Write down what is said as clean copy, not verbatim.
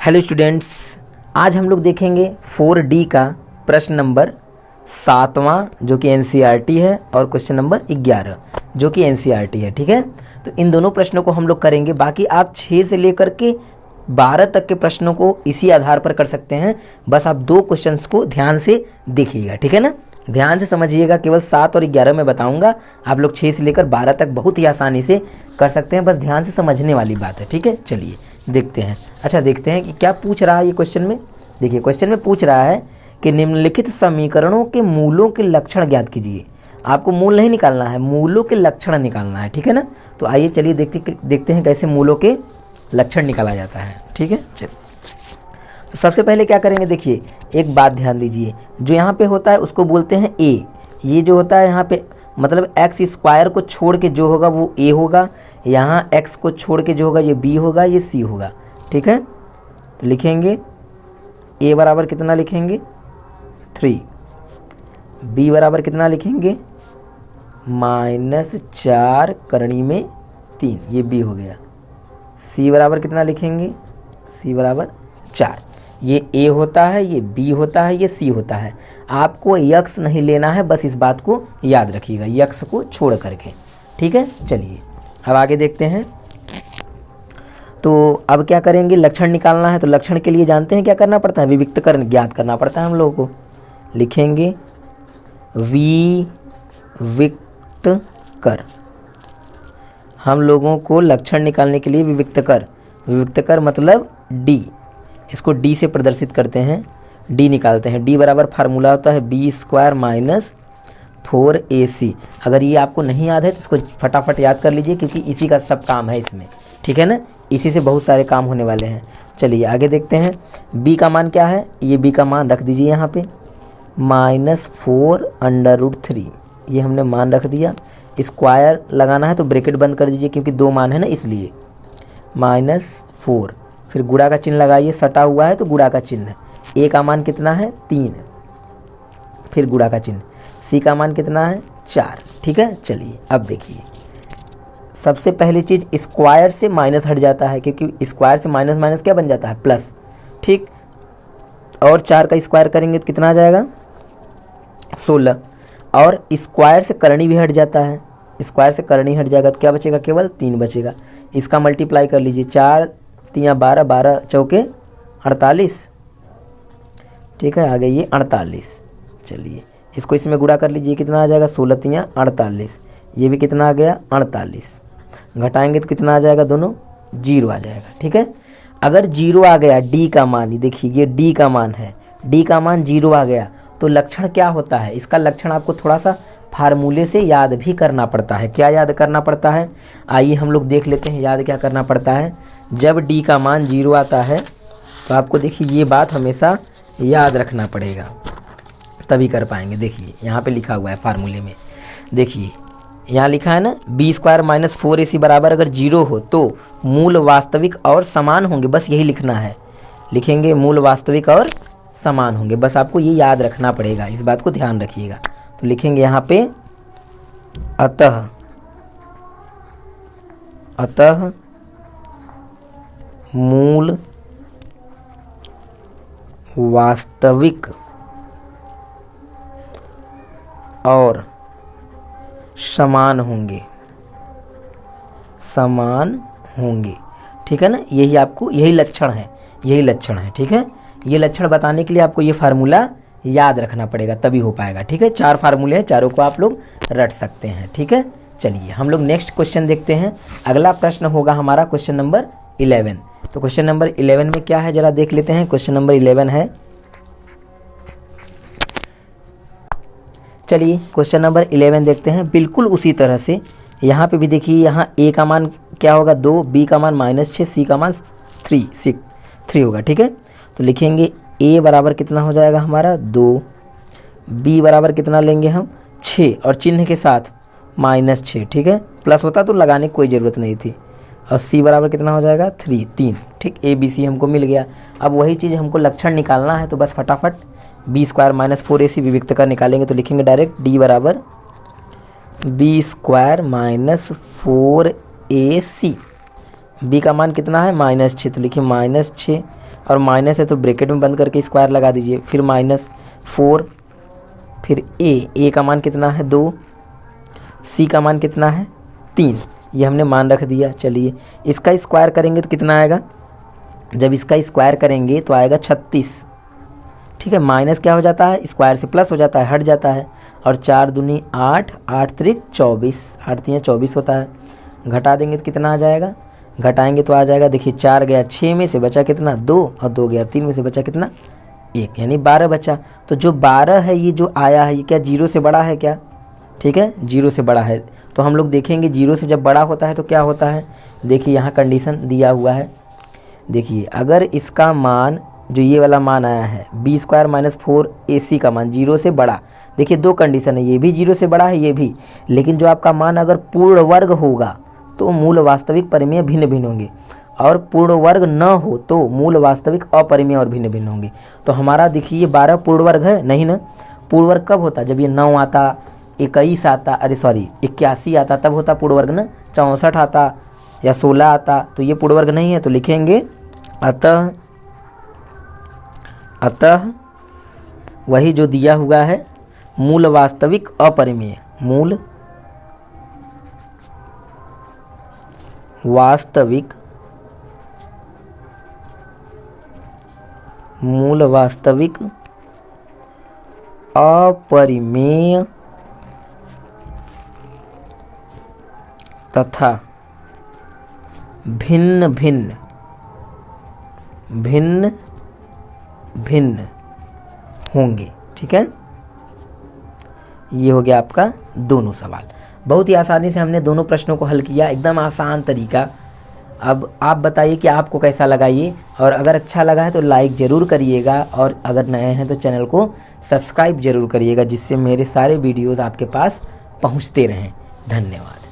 Hello students, आज हम लोग देखेंगे 4D का प्रश्न नंबर 7वां जो कि एनसीईआरटी है और क्वेश्चन नंबर 11 जो कि एनसीईआरटी है। ठीक है, तो इन दोनों प्रश्नों को हम लोग करेंगे। बाकी आप 6 से लेकर के 12 तक के प्रश्नों को इसी आधार पर कर सकते हैं। बस आप 2 क्वेश्चंस को ध्यान से देखिएगा, ठीक है ना, ध्यान से समझिएगा। केवल 7 और 11 में बताऊंगा, आप लोग 6 से लेकर 12 तक बहुत ही आसानी से कर सकते हैं। बस ध्यान से समझने वाली बात है, ठीक है। चलिए देखते हैं। अच्छा, देखते हैं कि क्या पूछ रहा है ये क्वेश्चन में। देखिए, क्वेश्चन में पूछ रहा है कि निम्नलिखित समीकरणों के मूलों के लक्षण ज्ञात कीजिए। आपको मूल नहीं निकालना है, मूलों के लक्षण निकालना है, ठीक है ना। तो आइए चलिए देखते हैं कैसे मूलों के लक्षण निकाला जाता है, ठीक है। चलिए, तो सबसे पहले क्या करेंगे, देखिए एक बात ध्यान दीजिए। जो यहाँ पे होता है उसको बोलते हैं ए। ये जो होता है यहाँ पे मतलब एक्स स्क्वायर को छोड़ के जो होगा वो ए होगा, यहाँ एक्स को छोड़ के जो होगा ये बी होगा, ये सी होगा, ठीक है। तो लिखेंगे ए बराबर कितना लिखेंगे 3, बी बराबर कितना लिखेंगे -4 करणी में 3, ये बी हो गया। सी बराबर कितना लिखेंगे, सी बराबर 4। ये ए होता है, ये बी होता है, ये सी होता है। आपको यक्स नहीं लेना है, बस इस बात को याद रखिएगा, यक्स को छोड़ करके, ठीक है। चलिए अब आगे देखते हैं। तो अब क्या करेंगे, लक्षण निकालना है। तो लक्षण के लिए जानते हैं क्या करना पड़ता है, विविक्तकरण ज्ञात करना पड़ता है हम लोगों को। लिखेंगे विविक्तकर। हम लोगों को लक्षण निकालने के लिए विविक्तकर मतलब डी, इसको डी से प्रदर्शित करते हैं, डी निकालते हैं। डी बराबर फार्मूला होता है b² - 4ac। अगर ये आपको नहीं याद है तो इसको फटाफट याद कर लीजिए, क्योंकि इसी का सब काम है इसमें, ठीक है ना। इसी से बहुत सारे काम होने वाले हैं। चलिए आगे देखते हैं। b का मान क्या है, ये b का मान रख दीजिए यहाँ पे -4√3। ये हमने मान रख दिया। स्क्वायर लगाना है तो ब्रैकेट बंद कर दीजिए, क्योंकि 2 मान है ना, इसलिए -4। फिर गुणा का चिन्ह लगाइए, सटा हुआ है तो गुणा का चिन्ह। ए का मान कितना है 3, फिर गुणा का चिन्ह। सी का मान कितना है 4, ठीक है। चलिए अब देखिए, सबसे पहली चीज़ स्क्वायर से माइनस हट जाता है, क्योंकि स्क्वायर से माइनस माइनस क्या बन जाता है, प्लस, ठीक। और 4 का स्क्वायर करेंगे तो कितना आ जाएगा 16। और स्क्वायर से करणी भी हट जाता है, स्क्वायर से करणी हट जाएगा तो क्या बचेगा, केवल 3 बचेगा। इसका मल्टीप्लाई कर लीजिए, 4 3 12, 12 चौके 48, ठीक है। आ गई ये 48। चलिए इसको इसमें गुणा कर लीजिए, कितना आ जाएगा 16 3 48। ये भी कितना आ गया 48। घटाएंगे तो कितना आ जाएगा, दोनों 0 आ जाएगा, ठीक है। अगर 0 आ गया डी का मान, ये देखिए ये डी का मान है, डी का मान 0 आ गया तो लक्षण क्या होता है, इसका लक्षण आपको थोड़ा सा फार्मूले से याद भी करना पड़ता है। क्या याद करना पड़ता है, आइए हम लोग देख लेते हैं याद क्या करना पड़ता है। जब डी का मान 0 आता है तो आपको देखिए ये बात हमेशा याद रखना पड़ेगा, तभी कर पाएंगे। देखिए यहाँ पे लिखा हुआ है फार्मूले में, देखिए यहाँ लिखा है ना b² - 4ac बराबर अगर 0 हो तो मूल वास्तविक और समान होंगे। बस यही लिखना है, लिखेंगे मूल वास्तविक और समान होंगे। बस आपको ये याद रखना पड़ेगा, इस बात को ध्यान रखिएगा। तो लिखेंगे यहाँ पे अतः मूल वास्तविक और समान होंगे, ठीक है ना। यही आपको यही लक्षण है, ठीक है। ये लक्षण बताने के लिए आपको ये फार्मूला याद रखना पड़ेगा, तभी हो पाएगा, ठीक है। 4 फार्मूले हैं, चारों को आप लोग रट सकते हैं, ठीक है। चलिए हम लोग नेक्स्ट क्वेश्चन देखते हैं। अगला प्रश्न होगा हमारा क्वेश्चन नंबर 11। तो क्वेश्चन नंबर 11 में क्या है जरा देख लेते हैं। क्वेश्चन नंबर 11 है, चलिए क्वेश्चन नंबर 11 देखते हैं। बिल्कुल उसी तरह से यहाँ पे भी देखिए, यहाँ ए का मान क्या होगा 2, बी का मान -6, सी का मान 3 होगा, ठीक है। तो लिखेंगे ए बराबर कितना हो जाएगा हमारा 2, बी बराबर कितना लेंगे हम 6 और चिन्ह के साथ -6, ठीक है। प्लस होता तो लगाने की कोई ज़रूरत नहीं थी। और सी बराबर कितना हो जाएगा 3, ठीक। ए बी सी हमको मिल गया। अब वही चीज़ हमको लक्षण निकालना है, तो बस फटाफट b² - 4ac विविक्तकर निकालेंगे। तो लिखेंगे डायरेक्ट d बराबर b² - 4ac बी का मान कितना है -6, तो लिखिए -6 और माइनस है तो ब्रैकेट में बंद करके स्क्वायर लगा दीजिए। फिर -4, फिर ए का मान कितना है 2, सी का मान कितना है 3, ये हमने मान रख दिया। चलिए इसका स्क्वायर करेंगे तो कितना आएगा, जब इसका स्क्वायर करेंगे तो आएगा 36। ठीक है, माइनस क्या हो जाता है, स्क्वायर से प्लस हो जाता है, हट जाता है। और 4 दूनी 8, 8 त्रिक 24, 8 3 24 होता है। घटा देंगे तो कितना आ जाएगा, घटाएंगे तो आ जाएगा, देखिए 4 गया 6 में से बचा कितना 2, और 2 गया 3 में से बचा कितना 1, यानी 12 बचा। तो जो 12 है ये जो आया है ये क्या 0 से बड़ा है क्या, ठीक है 0 से बड़ा है। तो हम लोग देखेंगे 0 से जब बड़ा होता है तो क्या होता है, देखिए यहाँ कंडीशन दिया हुआ है। देखिए अगर इसका मान जो ये वाला मान आया है b² - 4ac का मान 0 से बड़ा, देखिए दो कंडीशन है, ये भी 0 से बड़ा है ये भी, लेकिन जो आपका मान अगर पूर्ण वर्ग होगा तो मूल वास्तविक परिमेय भिन्न भिन्न होंगे, और पूर्ण वर्ग न हो तो मूल वास्तविक अपरिमेय और भिन्न भिन्न होंगे। तो हमारा देखिए ये 12 पूर्ण वर्ग है नहीं ना, पूर्ण वर्ग कब होता, जब ये 9 आता, 21 आता, 81 आता तब होता पूर्ण वर्ग ना, 64 आता या 16 आता, तो ये पूर्ण वर्ग नहीं है। तो लिखेंगे अतः वही जो दिया हुआ है मूल वास्तविक अपरिमेय, मूल वास्तविक अपरिमेय तथा भिन्न भिन्न होंगे। ठीक है, ये हो गया आपका दोनों सवाल। बहुत ही आसानी से हमने दोनों प्रश्नों को हल किया, एकदम आसान तरीका। अब आप बताइए कि आपको कैसा लगा ये, और अगर अच्छा लगा है तो लाइक ज़रूर करिएगा, और अगर नए हैं तो चैनल को सब्सक्राइब ज़रूर करिएगा, जिससे मेरे सारे वीडियोज़ आपके पास पहुँचते रहें। धन्यवाद।